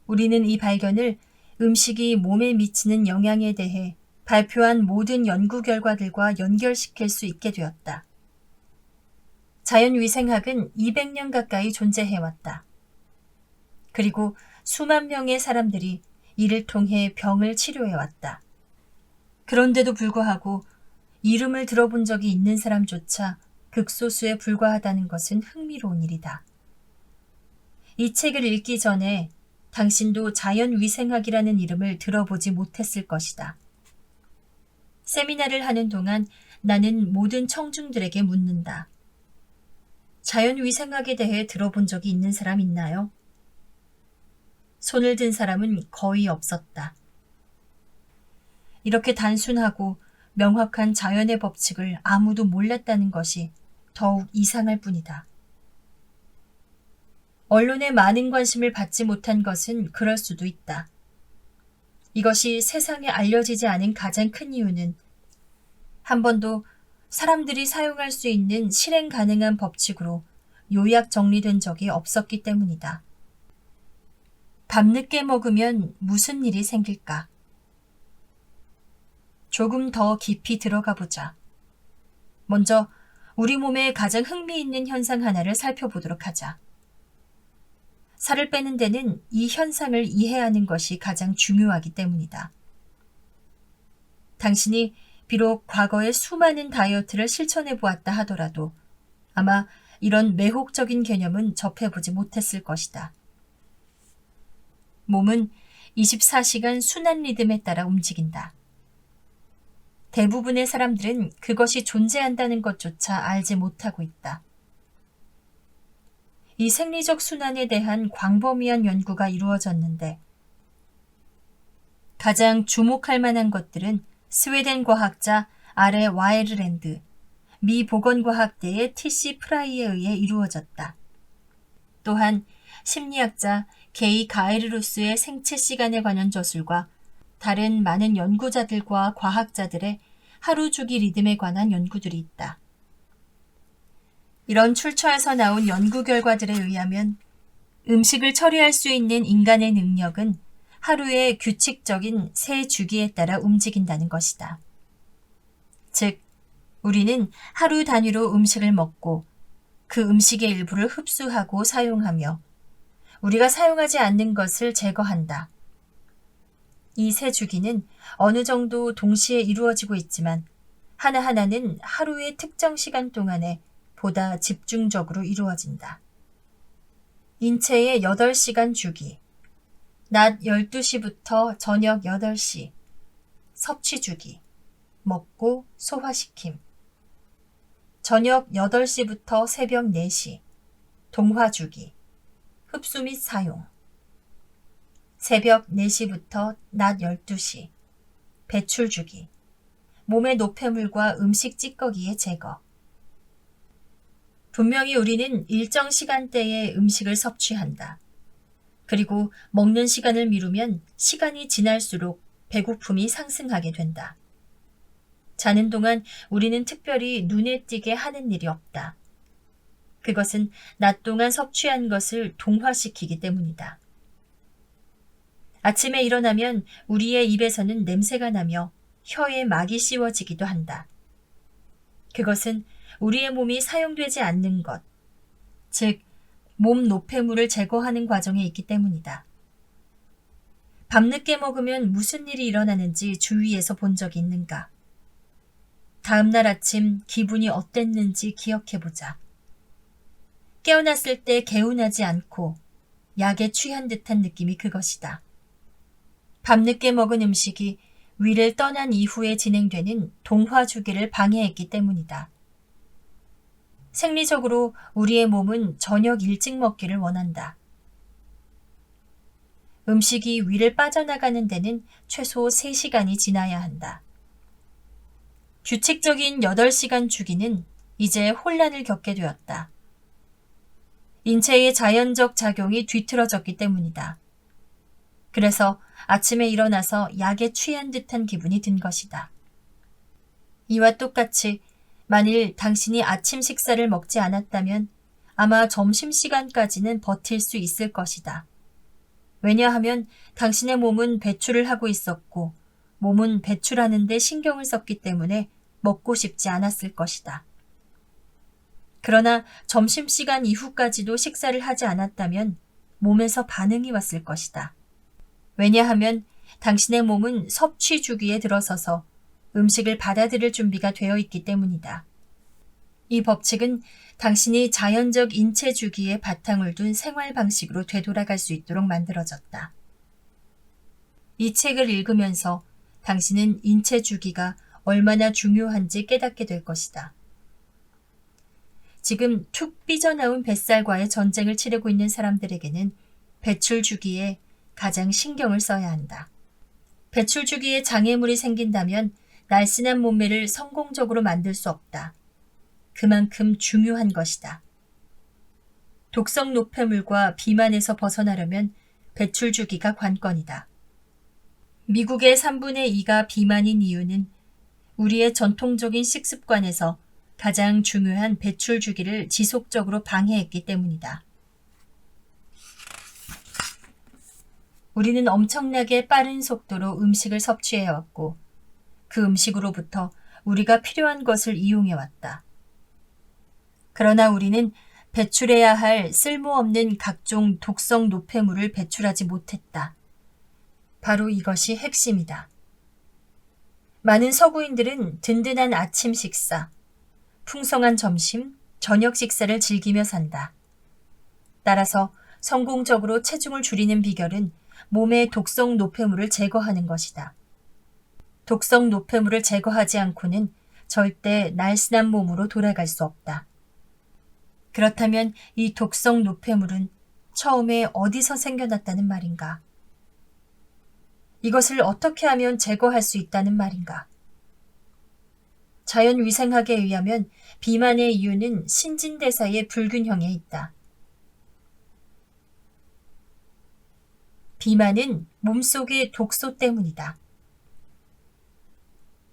우리는 이 발견을 음식이 몸에 미치는 영향에 대해 발표한 모든 연구 결과들과 연결시킬 수 있게 되었다. 자연위생학은 200년 가까이 존재해왔다. 그리고 수만 명의 사람들이 이를 통해 병을 치료해왔다. 그런데도 불구하고 이름을 들어본 적이 있는 사람조차 극소수에 불과하다는 것은 흥미로운 일이다. 이 책을 읽기 전에 당신도 자연위생학이라는 이름을 들어보지 못했을 것이다. 세미나를 하는 동안 나는 모든 청중들에게 묻는다. 자연위생학에 대해 들어본 적이 있는 사람 있나요? 손을 든 사람은 거의 없었다. 이렇게 단순하고 명확한 자연의 법칙을 아무도 몰랐다는 것이 더욱 이상할 뿐이다. 언론의 많은 관심을 받지 못한 것은 그럴 수도 있다. 이것이 세상에 알려지지 않은 가장 큰 이유는 한 번도 사람들이 사용할 수 있는 실행 가능한 법칙으로 요약 정리된 적이 없었기 때문이다. 밤늦게 먹으면 무슨 일이 생길까? 조금 더 깊이 들어가 보자. 먼저 우리 몸에 가장 흥미있는 현상 하나를 살펴보도록 하자. 살을 빼는 데는 이 현상을 이해하는 것이 가장 중요하기 때문이다. 당신이 비록 과거에 수많은 다이어트를 실천해 보았다 하더라도 아마 이런 매혹적인 개념은 접해보지 못했을 것이다. 몸은 24시간 순환 리듬에 따라 움직인다. 대부분의 사람들은 그것이 존재한다는 것조차 알지 못하고 있다. 이 생리적 순환에 대한 광범위한 연구가 이루어졌는데 가장 주목할 만한 것들은 스웨덴 과학자 아레 와이르랜드, 미 보건과학대의 T.C. 프라이에 의해 이루어졌다. 또한 심리학자 게이 가에르로스의 생체 시간에 관한 저술과 다른 많은 연구자들과 과학자들의 하루 주기 리듬에 관한 연구들이 있다. 이런 출처에서 나온 연구 결과들에 의하면 음식을 처리할 수 있는 인간의 능력은 하루의 규칙적인 세 주기에 따라 움직인다는 것이다. 즉, 우리는 하루 단위로 음식을 먹고 그 음식의 일부를 흡수하고 사용하며 우리가 사용하지 않는 것을 제거한다. 이 세 주기는 어느 정도 동시에 이루어지고 있지만 하나하나는 하루의 특정 시간 동안에 보다 집중적으로 이루어진다. 인체의 8시간 주기, 낮 12시부터 저녁 8시, 섭취 주기, 먹고 소화시킴, 저녁 8시부터 새벽 4시, 동화 주기, 흡수 및 사용, 새벽 4시부터 낮 12시, 배출 주기, 몸의 노폐물과 음식 찌꺼기의 제거. 분명히 우리는 일정 시간대에 음식을 섭취한다. 그리고 먹는 시간을 미루면 시간이 지날수록 배고픔이 상승하게 된다. 자는 동안 우리는 특별히 눈에 띄게 하는 일이 없다. 그것은 낮 동안 섭취한 것을 동화시키기 때문이다. 아침에 일어나면 우리의 입에서는 냄새가 나며 혀에 막이 씌워지기도 한다. 그것은 우리의 몸이 사용되지 않는 것, 즉, 몸 노폐물을 제거하는 과정에 있기 때문이다. 밤늦게 먹으면 무슨 일이 일어나는지 주위에서 본 적이 있는가? 다음날 아침 기분이 어땠는지 기억해보자. 깨어났을 때 개운하지 않고 약에 취한 듯한 느낌이 그것이다. 밤늦게 먹은 음식이 위를 떠난 이후에 진행되는 동화 주기를 방해했기 때문이다. 생리적으로 우리의 몸은 저녁 일찍 먹기를 원한다. 음식이 위를 빠져나가는 데는 최소 3시간이 지나야 한다. 규칙적인 8시간 주기는 이제 혼란을 겪게 되었다. 인체의 자연적 작용이 뒤틀어졌기 때문이다. 그래서 아침에 일어나서 약에 취한 듯한 기분이 든 것이다. 이와 똑같이 만일 당신이 아침 식사를 먹지 않았다면 아마 점심시간까지는 버틸 수 있을 것이다. 왜냐하면 당신의 몸은 배출을 하고 있었고 몸은 배출하는 데 신경을 썼기 때문에 먹고 싶지 않았을 것이다. 그러나 점심시간 이후까지도 식사를 하지 않았다면 몸에서 반응이 왔을 것이다. 왜냐하면 당신의 몸은 섭취 주기에 들어서서 음식을 받아들일 준비가 되어 있기 때문이다. 이 법칙은 당신이 자연적 인체 주기에 바탕을 둔 생활 방식으로 되돌아갈 수 있도록 만들어졌다. 이 책을 읽으면서 당신은 인체 주기가 얼마나 중요한지 깨닫게 될 것이다. 지금 툭 삐져나온 뱃살과의 전쟁을 치르고 있는 사람들에게는 배출 주기에 가장 신경을 써야 한다. 배출 주기에 장애물이 생긴다면 날씬한 몸매를 성공적으로 만들 수 없다. 그만큼 중요한 것이다. 독성 노폐물과 비만에서 벗어나려면 배출 주기가 관건이다. 미국의 3분의 2가 비만인 이유는 우리의 전통적인 식습관에서 가장 중요한 배출 주기를 지속적으로 방해했기 때문이다. 우리는 엄청나게 빠른 속도로 음식을 섭취해왔고 그 음식으로부터 우리가 필요한 것을 이용해왔다. 그러나 우리는 배출해야 할 쓸모없는 각종 독성 노폐물을 배출하지 못했다. 바로 이것이 핵심이다. 많은 서구인들은 든든한 아침 식사, 풍성한 점심, 저녁 식사를 즐기며 산다. 따라서 성공적으로 체중을 줄이는 비결은 몸의 독성 노폐물을 제거하는 것이다. 독성 노폐물을 제거하지 않고는 절대 날씬한 몸으로 돌아갈 수 없다. 그렇다면 이 독성 노폐물은 처음에 어디서 생겨났다는 말인가? 이것을 어떻게 하면 제거할 수 있다는 말인가? 자연위생학에 의하면 비만의 이유는 신진대사의 불균형에 있다. 비만은 몸속의 독소 때문이다.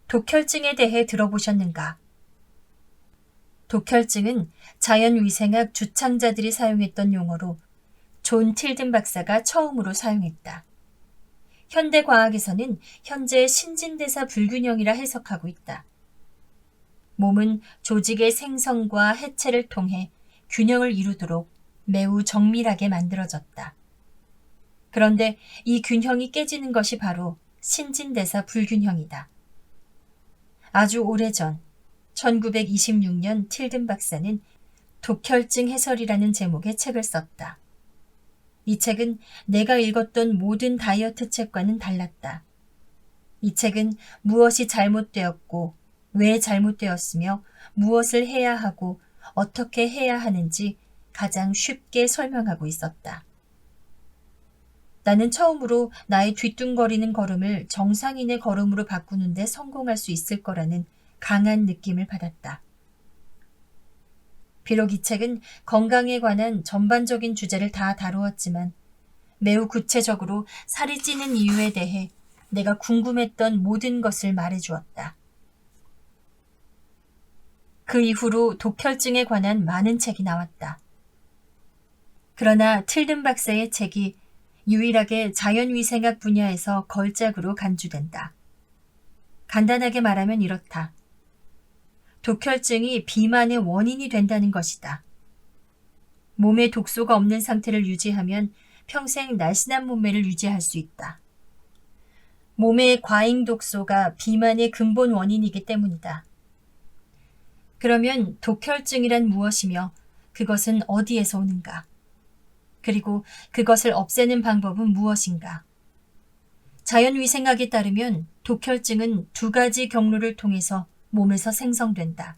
독혈증에 대해 들어보셨는가? 독혈증은 자연위생학 주창자들이 사용했던 용어로 존 틸든 박사가 처음으로 사용했다. 현대과학에서는 현재 신진대사 불균형이라 해석하고 있다. 몸은 조직의 생성과 해체를 통해 균형을 이루도록 매우 정밀하게 만들어졌다. 그런데 이 균형이 깨지는 것이 바로 신진대사 불균형이다. 아주 오래전 1926년 틸든 박사는 독혈증 해설이라는 제목의 책을 썼다. 이 책은 내가 읽었던 모든 다이어트 책과는 달랐다. 이 책은 무엇이 잘못되었고 왜 잘못되었으며 무엇을 해야 하고 어떻게 해야 하는지 가장 쉽게 설명하고 있었다. 나는 처음으로 나의 뒤뚱거리는 걸음을 정상인의 걸음으로 바꾸는데 성공할 수 있을 거라는 강한 느낌을 받았다. 비록 이 책은 건강에 관한 전반적인 주제를 다 다루었지만 매우 구체적으로 살이 찌는 이유에 대해 내가 궁금했던 모든 것을 말해주었다. 그 이후로 독혈증에 관한 많은 책이 나왔다. 그러나 틸든 박사의 책이 유일하게 자연위생학 분야에서 걸작으로 간주된다. 간단하게 말하면 이렇다. 독혈증이 비만의 원인이 된다는 것이다. 몸에 독소가 없는 상태를 유지하면 평생 날씬한 몸매를 유지할 수 있다. 몸의 과잉 독소가 비만의 근본 원인이기 때문이다. 그러면 독혈증이란 무엇이며 그것은 어디에서 오는가? 그리고 그것을 없애는 방법은 무엇인가? 자연위생학에 따르면 독혈증은 두 가지 경로를 통해서 몸에서 생성된다.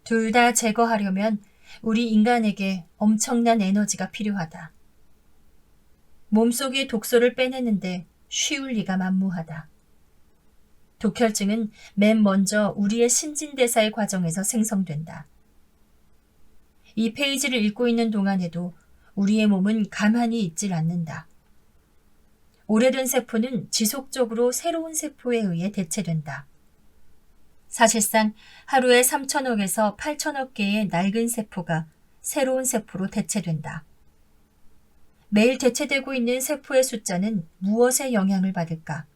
둘 다 제거하려면 우리 인간에게 엄청난 에너지가 필요하다. 몸속의 독소를 빼내는데 쉬울 리가 만무하다. 독혈증은 맨 먼저 우리의 신진대사의 과정에서 생성된다. 이 페이지를 읽고 있는 동안에도 우리의 몸은 가만히 있질 않는다. 오래된 세포는 지속적으로 새로운 세포에 의해 대체된다. 사실상 하루에 3천억에서 8천억 개의 낡은 세포가 새로운 세포로 대체된다. 매일 대체되고 있는 세포의 숫자는 무엇에 영향을 받을까?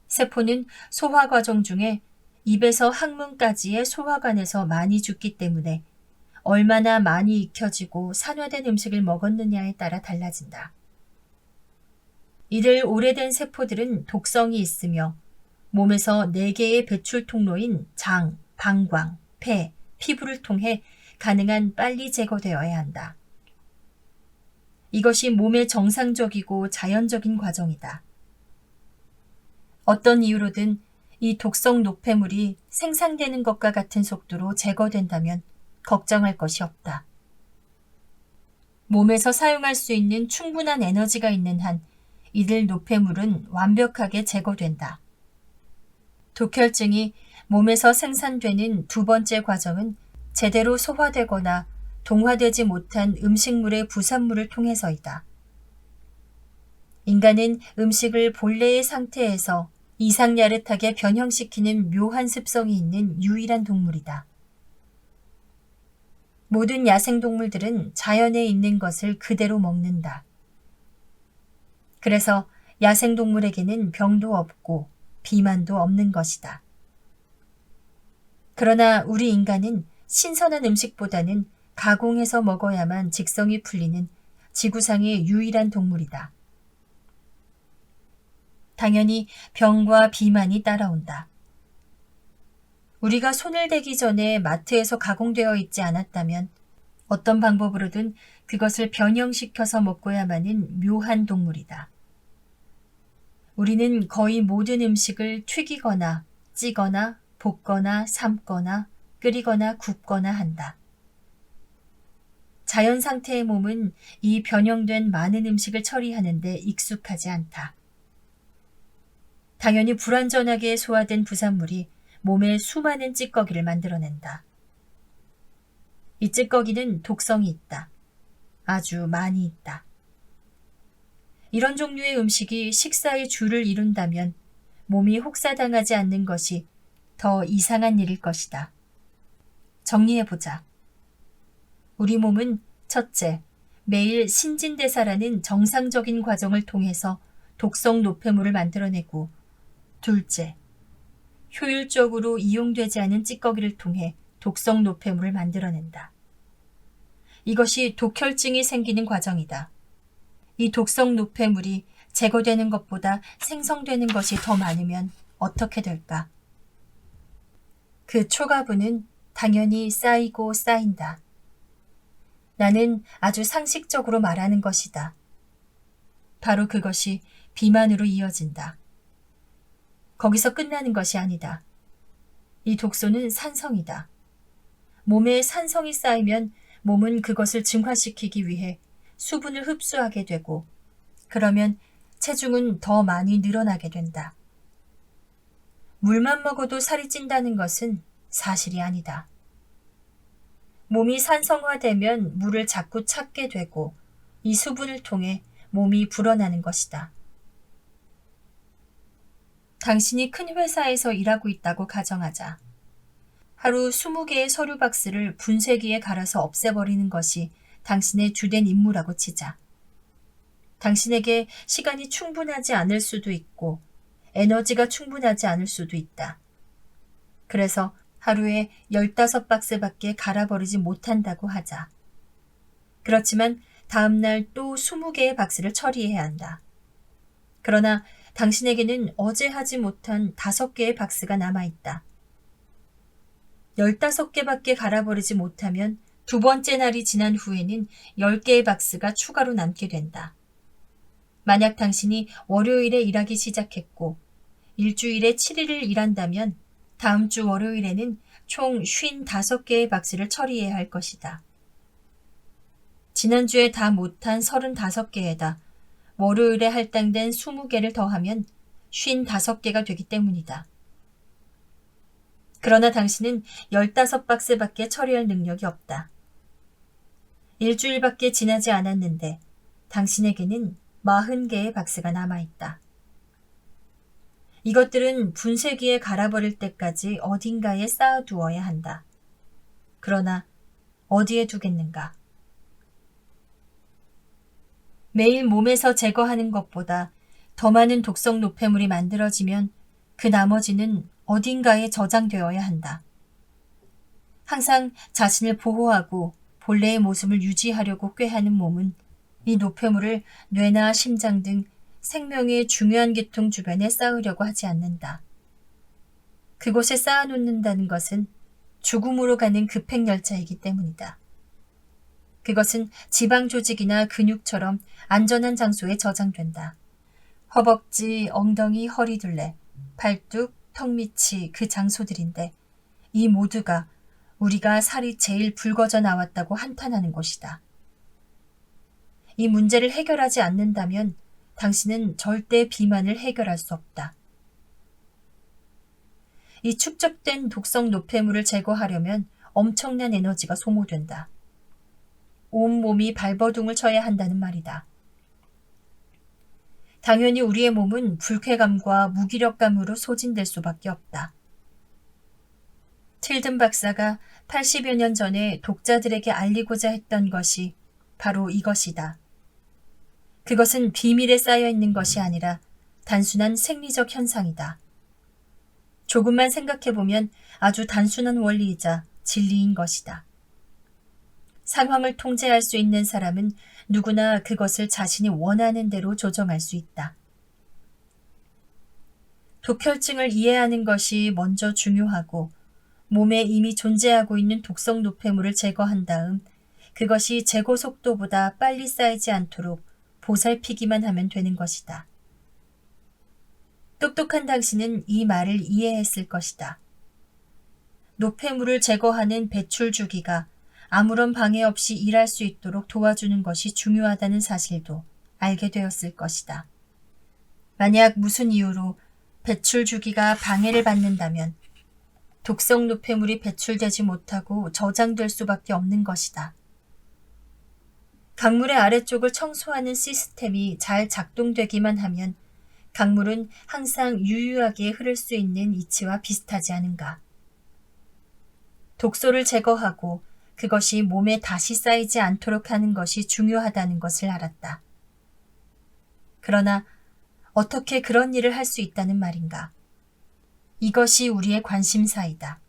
세포는 소화 과정 중에 입에서 항문까지의 소화관에서 많이 죽기 때문에 얼마나 많이 익혀지고 산화된 음식을 먹었느냐에 따라 달라진다. 이들 오래된 세포들은 독성이 있으며 몸에서 4개의 배출 통로인 장, 방광, 폐, 피부를 통해 가능한 빨리 제거되어야 한다. 이것이 몸의 정상적이고 자연적인 과정이다. 어떤 이유로든 이 독성 노폐물이 생산되는 것과 같은 속도로 제거된다면 걱정할 것이 없다. 몸에서 사용할 수 있는 충분한 에너지가 있는 한 이들 노폐물은 완벽하게 제거된다. 독혈증이 몸에서 생산되는 두 번째 과정은 제대로 소화되거나 동화되지 못한 음식물의 부산물을 통해서이다. 인간은 음식을 본래의 상태에서 이상야릇하게 변형시키는 묘한 습성이 있는 유일한 동물이다. 모든 야생동물들은 자연에 있는 것을 그대로 먹는다. 그래서 야생동물에게는 병도 없고 비만도 없는 것이다. 그러나 우리 인간은 신선한 음식보다는 가공해서 먹어야만 직성이 풀리는 지구상의 유일한 동물이다. 당연히 병과 비만이 따라온다. 우리가 손을 대기 전에 마트에서 가공되어 있지 않았다면 어떤 방법으로든 그것을 변형시켜서 먹고야만은 묘한 동물이다. 우리는 거의 모든 음식을 튀기거나 찌거나 볶거나 삶거나 끓이거나 굽거나 한다. 자연 상태의 몸은 이 변형된 많은 음식을 처리하는데 익숙하지 않다. 당연히 불완전하게 소화된 부산물이 몸에 수많은 찌꺼기를 만들어낸다. 이 찌꺼기는 독성이 있다. 아주 많이 있다. 이런 종류의 음식이 식사의 주를 이룬다면 몸이 혹사당하지 않는 것이 더 이상한 일일 것이다. 정리해보자. 우리 몸은 첫째, 매일 신진대사라는 정상적인 과정을 통해서 독성 노폐물을 만들어내고, 둘째, 효율적으로 이용되지 않은 찌꺼기를 통해 독성 노폐물을 만들어낸다. 이것이 독혈증이 생기는 과정이다. 이 독성 노폐물이 제거되는 것보다 생성되는 것이 더 많으면 어떻게 될까? 그 초과분은 당연히 쌓이고 쌓인다. 나는 아주 상식적으로 말하는 것이다. 바로 그것이 비만으로 이어진다. 거기서 끝나는 것이 아니다. 이 독소는 산성이다. 몸에 산성이 쌓이면 몸은 그것을 증화시키기 위해 수분을 흡수하게 되고, 그러면 체중은 더 많이 늘어나게 된다. 물만 먹어도 살이 찐다는 것은 사실이 아니다. 몸이 산성화되면 물을 자꾸 찾게 되고 이 수분을 통해 몸이 불어나는 것이다. 당신이 큰 회사에서 일하고 있다고 가정하자. 하루 20개의 서류 박스를 분쇄기에 갈아서 없애버리는 것이 당신의 주된 임무라고 치자. 당신에게 시간이 충분하지 않을 수도 있고 에너지가 충분하지 않을 수도 있다. 그래서 하루에 15박스밖에 갈아버리지 못한다고 하자. 그렇지만 다음날 또 20개의 박스를 처리해야 한다. 그러나 당신에게는 어제 하지 못한 5개의 박스가 남아있다. 15개밖에 갈아버리지 못하면 두 번째 날이 지난 후에는 10개의 박스가 추가로 남게 된다. 만약 당신이 월요일에 일하기 시작했고 일주일에 7일을 일한다면 다음 주 월요일에는 총 55개의 박스를 처리해야 할 것이다. 지난주에 다 못한 35개에다 월요일에 할당된 20개를 더하면 55개가 되기 때문이다. 그러나 당신은 15박스밖에 처리할 능력이 없다. 일주일밖에 지나지 않았는데 당신에게는 40개의 박스가 남아있다. 이것들은 분쇄기에 갈아버릴 때까지 어딘가에 쌓아두어야 한다. 그러나 어디에 두겠는가? 매일 몸에서 제거하는 것보다 더 많은 독성 노폐물이 만들어지면 그 나머지는 어딘가에 저장되어야 한다. 항상 자신을 보호하고 본래의 모습을 유지하려고 꾀하는 몸은 이 노폐물을 뇌나 심장 등 생명의 중요한 계통 주변에 쌓으려고 하지 않는다. 그곳에 쌓아놓는다는 것은 죽음으로 가는 급행열차이기 때문이다. 그것은 지방 조직이나 근육처럼 안전한 장소에 저장된다. 허벅지, 엉덩이, 허리둘레, 팔뚝, 턱 밑이 그 장소들인데 이 모두가 우리가 살이 제일 붉어져 나왔다고 한탄하는 곳이다. 이 문제를 해결하지 않는다면 당신은 절대 비만을 해결할 수 없다. 이 축적된 독성 노폐물을 제거하려면 엄청난 에너지가 소모된다. 온몸이 발버둥을 쳐야 한다는 말이다. 당연히 우리의 몸은 불쾌감과 무기력감으로 소진될 수밖에 없다. 틸든 박사가 80여 년 전에 독자들에게 알리고자 했던 것이 바로 이것이다. 그것은 비밀에 쌓여 있는 것이 아니라 단순한 생리적 현상이다. 조금만 생각해보면 아주 단순한 원리이자 진리인 것이다. 상황을 통제할 수 있는 사람은 누구나 그것을 자신이 원하는 대로 조정할 수 있다. 독혈증을 이해하는 것이 먼저 중요하고 몸에 이미 존재하고 있는 독성 노폐물을 제거한 다음 그것이 제거 속도보다 빨리 쌓이지 않도록 보살피기만 하면 되는 것이다. 똑똑한 당신은 이 말을 이해했을 것이다. 노폐물을 제거하는 배출 주기가 아무런 방해 없이 일할 수 있도록 도와주는 것이 중요하다는 사실도 알게 되었을 것이다. 만약 무슨 이유로 배출 주기가 방해를 받는다면 독성 노폐물이 배출되지 못하고 저장될 수밖에 없는 것이다. 강물의 아래쪽을 청소하는 시스템이 잘 작동되기만 하면 강물은 항상 유유하게 흐를 수 있는 이치와 비슷하지 않은가. 독소를 제거하고 그것이 몸에 다시 쌓이지 않도록 하는 것이 중요하다는 것을 알았다. 그러나 어떻게 그런 일을 할 수 있다는 말인가? 이것이 우리의 관심사이다.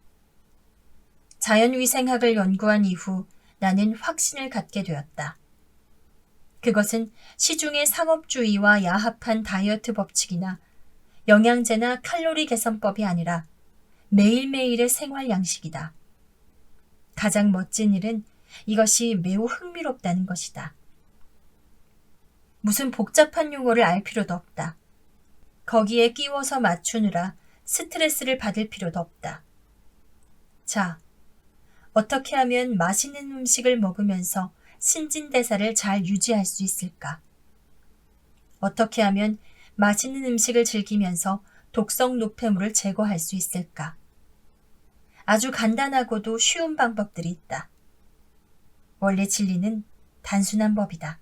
자연위생학을 연구한 이후 나는 확신을 갖게 되었다. 그것은 시중의 상업주의와 야합한 다이어트 법칙이나 영양제나 칼로리 개선법이 아니라 매일매일의 생활 양식이다. 가장 멋진 일은 이것이 매우 흥미롭다는 것이다. 무슨 복잡한 용어를 알 필요도 없다. 거기에 끼워서 맞추느라 스트레스를 받을 필요도 없다. 자, 어떻게 하면 맛있는 음식을 먹으면서 신진대사를 잘 유지할 수 있을까? 어떻게 하면 맛있는 음식을 즐기면서 독성 노폐물을 제거할 수 있을까? 아주 간단하고도 쉬운 방법들이 있다. 원래 진리는 단순한 법이다.